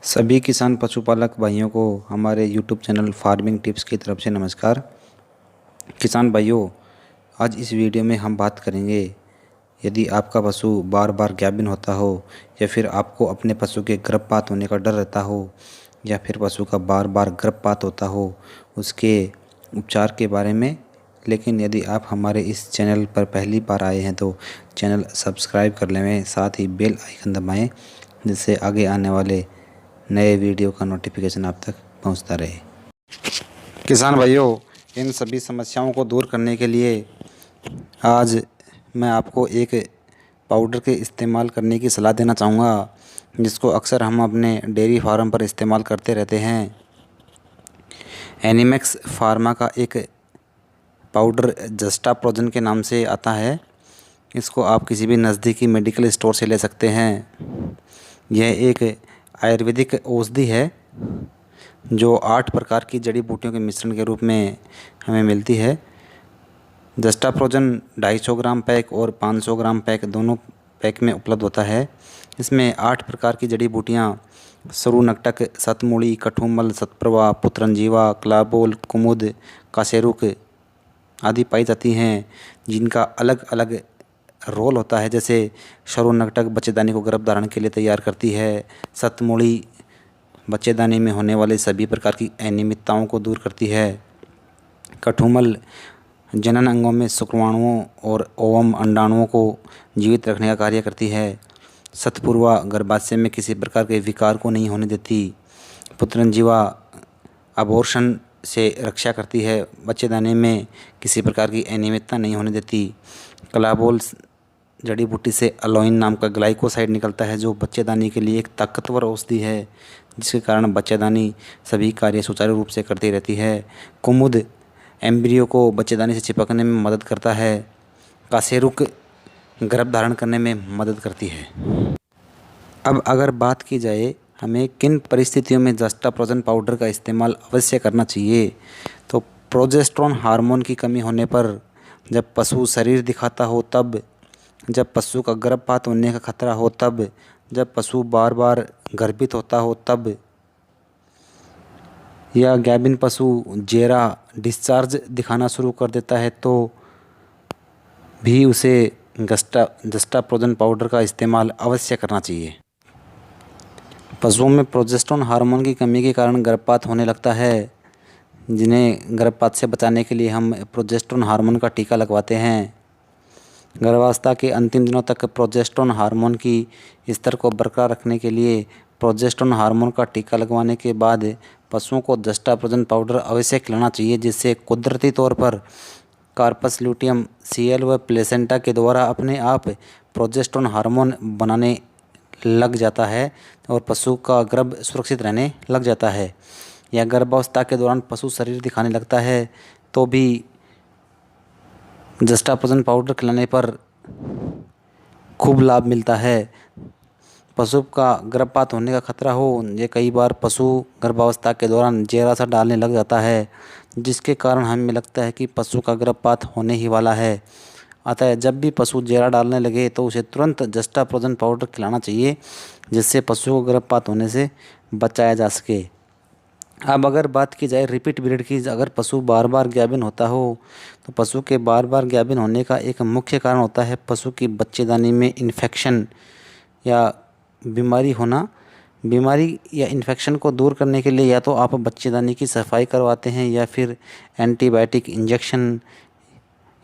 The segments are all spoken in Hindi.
सभी किसान पशुपालक भाइयों को हमारे यूट्यूब चैनल फार्मिंग टिप्स की तरफ से नमस्कार। किसान भाइयों, आज इस वीडियो में हम बात करेंगे, यदि आपका पशु बार बार गाभिन होता हो या फिर आपको अपने पशु के गर्भपात होने का डर रहता हो या फिर पशु का बार बार गर्भपात होता हो, उसके उपचार के बारे में। लेकिन यदि आप हमारे इस चैनल पर पहली बार आए हैं तो चैनल सब्सक्राइब कर लें, साथ ही बेल आइकन दबाएं, जिससे आगे आने वाले नए वीडियो का नोटिफिकेशन आप तक पहुंचता रहे। किसान भाइयों, इन सभी समस्याओं को दूर करने के लिए आज मैं आपको एक पाउडर के इस्तेमाल करने की सलाह देना चाहूँगा, जिसको अक्सर हम अपने डेयरी फार्म पर इस्तेमाल करते रहते हैं। एनिमैक्स फार्मा का एक पाउडर जस्टाप्रोजन के नाम से आता है। इसको आप किसी भी नज़दीकी मेडिकल स्टोर से ले सकते हैं। यह एक आयुर्वेदिक औषधि है जो 8 प्रकार की जड़ी बूटियों के मिश्रण के रूप में हमें मिलती है। जस्टाप्रोजन 250 ग्राम पैक और 500 ग्राम पैक दोनों पैक में उपलब्ध होता है। इसमें 8 प्रकार की जड़ी बूटियाँ सरुनकटक, सतमूली, कठुमल, सतप्रभा, पुत्रंजीवा, क्लाबोल, कुमुद, कासेरुक आदि पाई जाती हैं, जिनका अलग अलग रोल होता है। जैसे सरुनकटक बच्चेदानी को गर्भ धारण के लिए तैयार करती है। सतमूली बच्चेदानी में होने वाले सभी प्रकार की अनियमितताओं को दूर करती है। कठुमल जनन अंगों में शुक्राणुओं और ओवम अंडाणुओं को जीवित रखने का कार्य करती है। सतपूर्वा गर्भाशय में किसी प्रकार के विकार को नहीं होने देती। पुत्रंजीवा अबॉर्शन से रक्षा करती है, बच्चेदानी में किसी प्रकार की अनियमितता नहीं होने देती। क्लाबोल जड़ी बूटी से अलोइन नाम का ग्लाइकोसाइड निकलता है, जो बच्चेदानी के लिए एक ताकतवर औषधि है, जिसके कारण बच्चेदानी सभी कार्य सुचारू रूप से करती रहती है। कुमुद एम्ब्रियो को बच्चेदानी से चिपकने में मदद करता है। कासेरुक गर्भ धारण करने में मदद करती है। अब अगर बात की जाए हमें किन परिस्थितियों में जस्टाप्रोजन पाउडर का इस्तेमाल अवश्य करना चाहिए, तो प्रोजेस्टेरोन हार्मोन की कमी होने पर, जब पशु शरीर दिखाता हो तब, जब पशु का गर्भपात होने का खतरा हो तब, जब पशु बार बार गर्भित होता हो तब, या गाभिन पशु जेरा डिस्चार्ज दिखाना शुरू कर देता है तो भी उसे जस्टाप्रोजन पाउडर का इस्तेमाल अवश्य करना चाहिए। पशुओं में प्रोजेस्टेरोन हार्मोन की कमी के कारण गर्भपात होने लगता है, जिन्हें गर्भपात से बचाने के लिए हम प्रोजेस्टेरोन हार्मोन का टीका लगवाते हैं। गर्भावस्था के अंतिम दिनों तक प्रोजेस्टेरोन हार्मोन की स्तर को बरकरार रखने के लिए प्रोजेस्टेरोन हार्मोन का टीका लगवाने के बाद पशुओं को जस्टाप्रोजन पाउडर अवश्य खिलाना चाहिए, जिससे कुदरती तौर पर कार्पस ल्यूटियम सीएल व प्लेसेंटा के द्वारा अपने आप प्रोजेस्टेरोन हार्मोन बनाने लग जाता है और पशु का गर्भ सुरक्षित रहने लग जाता है। या गर्भावस्था के दौरान पशु शरीर दिखाने लगता है तो भी जस्टाप्रोजन पाउडर खिलाने पर खूब लाभ मिलता है। पशु का गर्भपात होने का खतरा हो, ये कई बार पशु गर्भावस्था के दौरान जेरा सा डालने लग जाता है, जिसके कारण हमें लगता है कि पशु का गर्भपात होने ही वाला है। अतः जब भी पशु जेरा डालने लगे तो उसे तुरंत जस्टाप्रोजन पाउडर खिलाना चाहिए, जिससे पशु को गर्भपात होने से बचाया जा सके। अब अगर बात की जाए रिपीट पीरियड की, अगर पशु बार बार गाभिन होता हो तो पशु के बार बार गाभिन होने का एक मुख्य कारण होता है पशु की बच्चेदानी में इन्फेक्शन या बीमारी होना। बीमारी या इन्फेक्शन को दूर करने के लिए या तो आप बच्चेदानी की सफाई करवाते हैं या फिर एंटीबायोटिक इंजेक्शन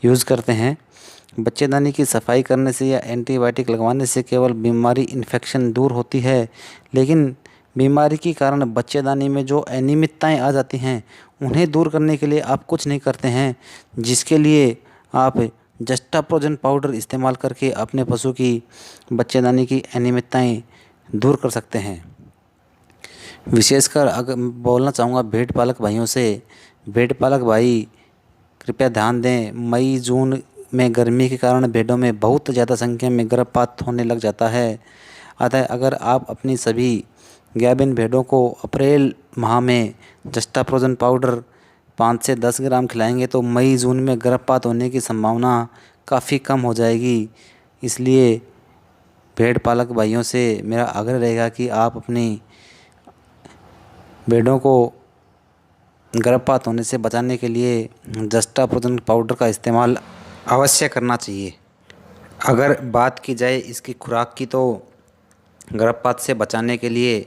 यूज़ करते हैं। बच्चेदानी की सफाई करने से या एंटीबायोटिक लगवाने से केवल बीमारी इन्फेक्शन दूर होती है, लेकिन बीमारी के कारण बच्चेदानी में जो अनियमितताएं आ जाती हैं उन्हें दूर करने के लिए आप कुछ नहीं करते हैं, जिसके लिए आप जस्टाप्रोजन पाउडर इस्तेमाल करके अपने पशु की बच्चेदानी की अनियमितताएं दूर कर सकते हैं। विशेषकर अगर बोलना चाहूँगा भेड़ पालक भाइयों से, भेड़ पालक भाई कृपया ध्यान दें, मई जून में गर्मी के कारण भेड़ों में बहुत ज़्यादा संख्या में गर्भपात होने लग जाता है। अतः अगर आप अपनी सभी गाभिन भेड़ों को अप्रैल माह में जस्टाप्रोजन पाउडर 5 से 10 ग्राम खिलाएंगे तो मई जून में गर्भपात होने की संभावना काफ़ी कम हो जाएगी। इसलिए भेड़ पालक भाइयों से मेरा आग्रह रहेगा कि आप अपनी भेड़ों को गर्भपात होने से बचाने के लिए जस्टाप्रोजन पाउडर का इस्तेमाल अवश्य करना चाहिए। अगर बात की जाए इसकी खुराक की, तो गर्भपात से बचाने के लिए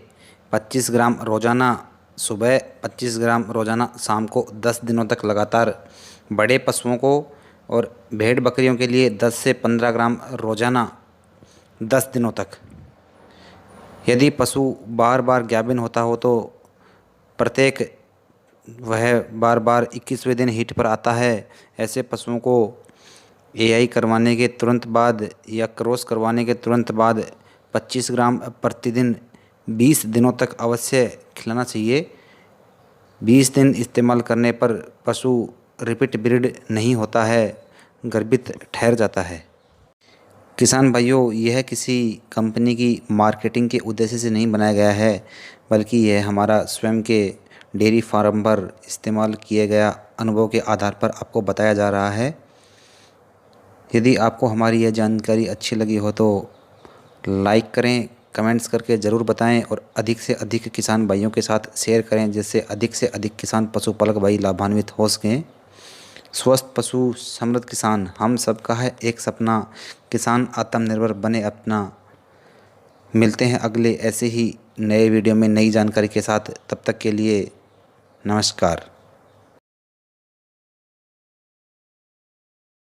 25 ग्राम रोज़ाना सुबह, 25 ग्राम रोज़ाना शाम को 10 दिनों तक लगातार बड़े पशुओं को, और भेड़ बकरियों के लिए 10 से 15 ग्राम रोज़ाना 10 दिनों तक। यदि पशु बार बार गाभिन होता हो तो प्रत्येक वह बार बार 21वें दिन हीट पर आता है, ऐसे पशुओं को एआई करवाने के तुरंत बाद या क्रॉस करवाने के तुरंत बाद 25 ग्राम प्रतिदिन 20 दिनों तक अवश्य खिलाना चाहिए। 20 दिन इस्तेमाल करने पर पशु रिपीट ब्रीड नहीं होता है, गर्भित ठहर जाता है। किसान भाइयों, यह किसी कंपनी की मार्केटिंग के उद्देश्य से नहीं बनाया गया है, बल्कि यह हमारा स्वयं के डेयरी फार्म पर इस्तेमाल किए गया अनुभव के आधार पर आपको बताया जा रहा है। यदि आपको हमारी यह जानकारी अच्छी लगी हो तो लाइक करें, कमेंट्स करके ज़रूर बताएं और अधिक से अधिक किसान भाइयों के साथ शेयर करें, जिससे अधिक से अधिक किसान पशुपालक भाई लाभान्वित हो सकें। स्वस्थ पशु समृद्ध किसान हम सबका है एक सपना, किसान आत्मनिर्भर बने अपना। मिलते हैं अगले ऐसे ही नए वीडियो में नई जानकारी के साथ, तब तक के लिए नमस्कार।